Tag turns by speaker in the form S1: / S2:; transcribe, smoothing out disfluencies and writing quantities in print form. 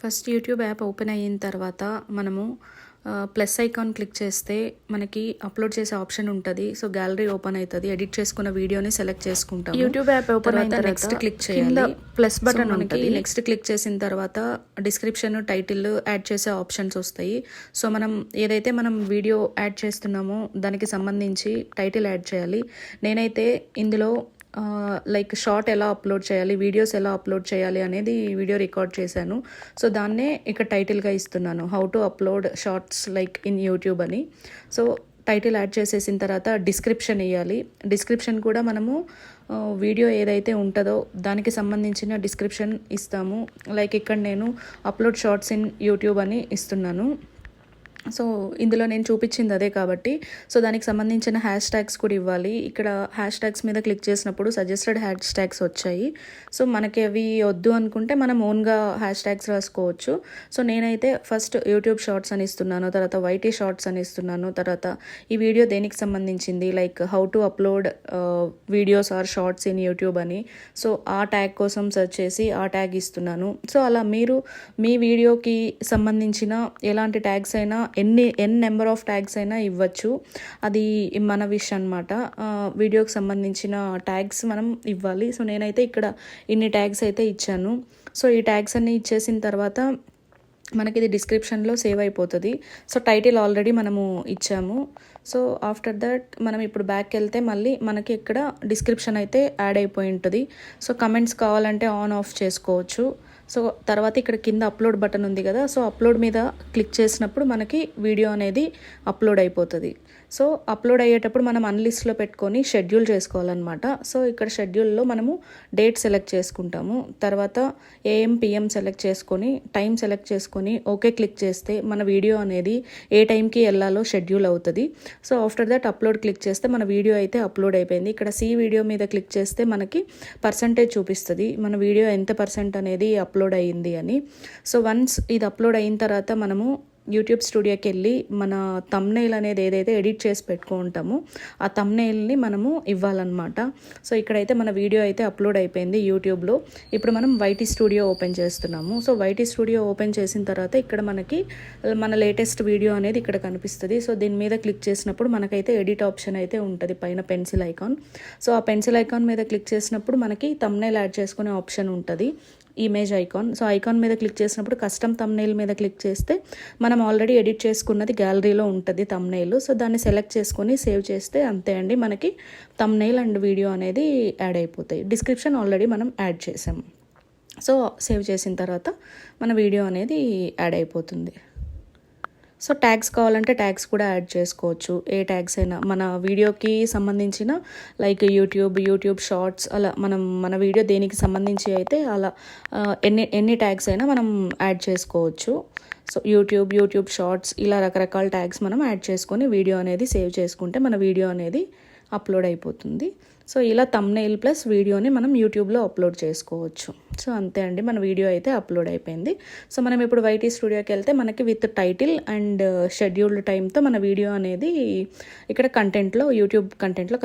S1: First YouTube app open అయిన తర్వాత మనము ప్లస్ ఐకాన్ క్లిక్ చేస్తే మనకి అప్లోడ్ చేసే ఆప్షన్ ఉంటుంది. సో గ్యాలరీ ఓపెన్ అవుతుంది. ఎడిట్ చేసుకున్న వీడియోని సెలెక్ట్ చేసుకుంటాం.
S2: యూట్యూబ్ యాప్ ఓపెన్ అయిన తర్వాత
S1: నెక్స్ట్ క్లిక్ చేయాలి.
S2: ప్లస్ బటన్
S1: ఉంటుంది. నెక్స్ట్ క్లిక్ చేసిన తర్వాత డిస్క్రిప్షన్, టైటిల్ యాడ్ చేసే ఆప్షన్స్ వస్తాయి. సో మనం ఏదైతే మనం వీడియో యాడ్ చేస్తున్నామో దానికి సంబంధించి టైటిల్ యాడ్ చేయాలి. నేనైతే ఇందులో లైక్ షార్ట్ ఎలా అప్లోడ్ చేయాలి, వీడియోస్ ఎలా అప్లోడ్ చేయాలి అనేది వీడియో రికార్డ్ చేశాను. సో దాన్నే ఇక్కడ టైటిల్గా ఇస్తున్నాను, how to upload shorts like in YouTube అని. సో టైటిల్ యాడ్ చేసేసిన తర్వాత డిస్క్రిప్షన్ ఇవ్వాలి. డిస్క్రిప్షన్ కూడా మనము వీడియో ఏదైతే ఉంటుందో దానికి సంబంధించిన డిస్క్రిప్షన్ ఇస్తాము. లైక్ ఇక్కడ నేను అప్లోడ్ షార్ట్స్ ఇన్ యూట్యూబ్ అని ఇస్తున్నాను. సో ఇందులో నేను చూపించింది అదే కాబట్టి సో దానికి సంబంధించిన హ్యాష్ ట్యాగ్స్ కూడా ఇవ్వాలి. ఇక్కడ హ్యాష్ ట్యాగ్స్ మీద క్లిక్ చేసినప్పుడు సజెస్టెడ్ హ్యాష్ ట్యాగ్స్ వచ్చాయి. సో మనకి అవి వద్దు అనుకుంటే మనం ఓన్గా హ్యాష్ ట్యాగ్స్ రాసుకోవచ్చు. సో నేనైతే ఫస్ట్ యూట్యూబ్ షార్ట్స్ అని ఇస్తున్నాను, తర్వాత వైటీ షార్ట్స్ అని ఇస్తున్నాను, తర్వాత ఈ వీడియో దేనికి సంబంధించింది like how to upload videos or shorts in YouTube అని. సో ఆ ట్యాగ్ కోసం సెర్చ్ చేసి ఆ ట్యాగ్ ఇస్తున్నాను. సో అలా మీరు మీ వీడియోకి సంబంధించిన ఎలాంటి ట్యాగ్స్ అయినా ఎన్ నెంబర్ ఆఫ్ ట్యాగ్స్ అయినా ఇవ్వచ్చు. అది మన విష్ అనమాట. వీడియోకి సంబంధించిన ట్యాగ్స్ మనం ఇవ్వాలి. సో నేనైతే ఇక్కడ ఇన్ని ట్యాగ్స్ అయితే ఇచ్చాను. సో ఈ ట్యాగ్స్ అన్ని ఇచ్చేసిన తర్వాత మనకి ఇది డిస్క్రిప్షన్లో సేవ్ అయిపోతుంది. సో టైటిల్ ఆల్రెడీ మనము ఇచ్చాము. సో ఆఫ్టర్ దట్ మనం ఇప్పుడు బ్యాక్ వెళ్తే మళ్ళీ మనకి ఇక్కడ డిస్క్రిప్షన్ అయితే యాడ్ అయిపోయి ఉంటుంది. సో కమెంట్స్ కావాలంటే ఆన్ ఆఫ్ చేసుకోవచ్చు. సో తర్వాత ఇక్కడ కింద అప్లోడ్ బటన్ ఉంది కదా, సో అప్లోడ్ మీద క్లిక్ చేసినప్పుడు మనకి వీడియో అనేది అప్లోడ్ అయిపోతుంది. సో అప్లోడ్ అయ్యేటప్పుడు మనం అన్లిస్ట్లో పెట్టుకొని షెడ్యూల్ చేసుకోవాలన్నమాట. సో ఇక్కడ షెడ్యూల్లో మనము డేట్ సెలెక్ట్ చేసుకుంటాము. తర్వాత AM PM సెలెక్ట్ చేసుకొని టైం సెలెక్ట్ చేసుకొని ఓకే క్లిక్ చేస్తే మన వీడియో అనేది ఏ టైంకి వెళ్ళాలో షెడ్యూల్ అవుతుంది. So after that upload click చేస్తే మన వీడియో అయితే అప్లోడ్ అయిపోయింది. ఇక్కడ వీడియో మీద క్లిక్ చేస్తే మనకి పర్సంటేజ్ చూపిస్తుంది, మన వీడియో ఎంత పర్సెంట్ అనేది అప్లోడ్ అయ్యింది అని. సో వన్స్ ఇది అప్లోడ్ అయిన తర్వాత మనము యూట్యూబ్ స్టూడియోకి వెళ్ళి మన థంబ్నెయిల్ అనేది ఏదైతే ఎడిట్ చేసి పెట్టుకుంటామో ఆ థంబ్నెయిల్ని మనము ఇవ్వాలన్నమాట. సో ఇక్కడైతే మన వీడియో అయితే అప్లోడ్ అయిపోయింది యూట్యూబ్లో. ఇప్పుడు మనం వైటీ స్టూడియో ఓపెన్ చేస్తున్నాము. సో వైటీ స్టూడియో ఓపెన్ చేసిన తర్వాత ఇక్కడ మనకి మన లేటెస్ట్ వీడియో అనేది ఇక్కడ కనిపిస్తుంది. సో దీని మీద క్లిక్ చేసినప్పుడు మనకైతే ఎడిట్ ఆప్షన్ అయితే ఉంటుంది పైన పెన్సిల్ ఐకాన్. సో ఆ పెన్సిల్ ఐకాన్ మీద క్లిక్ చేసినప్పుడు మనకి థంబ్నెయిల్ యాడ్ చేసుకునే ఆప్షన్ ఉంటుంది, ఇమేజ్ ఐకాన్. సో ఐకాన్ మీద క్లిక్ చేసినప్పుడు కస్టమ్ థంబ్నెయిల్ మీద క్లిక్ చేస్తే మనం ఆల్రెడీ ఎడిట్ చేసుకున్నది గ్యాలరీలో ఉంటుంది థంబ్నెయిల్. సో దాన్ని సెలెక్ట్ చేసుకొని సేవ్ చేస్తే అంతే అండి, మనకి థంబ్నెయిల్ అండ్ వీడియో అనేది యాడ్ అయిపోతాయి. డిస్క్రిప్షన్ ఆల్రెడీ మనం యాడ్ చేసాము. సో సేవ్ చేసిన తర్వాత మన వీడియో అనేది యాడ్ అయిపోతుంది. సో ట్యాగ్స్ కావాలంటే ట్యాగ్స్ కూడా యాడ్ చేసుకోవచ్చు. ఏ ట్యాగ్స్ అయినా మన వీడియోకి సంబంధించిన లైక్ యూట్యూబ్ షార్ట్స్ అలా మన వీడియో దేనికి సంబంధించి అయితే అలా ఎన్ని ట్యాగ్స్ అయినా మనం యాడ్ చేసుకోవచ్చు. సో యూట్యూబ్ షార్ట్స్ ఇలా రకరకాల ట్యాగ్స్ మనం యాడ్ చేసుకొని వీడియో అనేది సేవ్ చేసుకుంటే మన వీడియో అనేది అప్లోడ్ అయిపోతుంది. సో ఇలా థంబ్నెయిల్ ప్లస్ వీడియోని మనం యూట్యూబ్లో అప్లోడ్ చేసుకోవచ్చు. సో అంతే అండి, మన వీడియో అయితే అప్లోడ్ అయిపోయింది. సో మనం ఇప్పుడు వైటీ స్టూడియోకి వెళ్తే మనకి విత్ టైటిల్ అండ్ షెడ్యూల్డ్ టైంతో మన వీడియో అనేది ఇక్కడ కంటెంట్లో యూట్యూబ్ కంటెంట్లో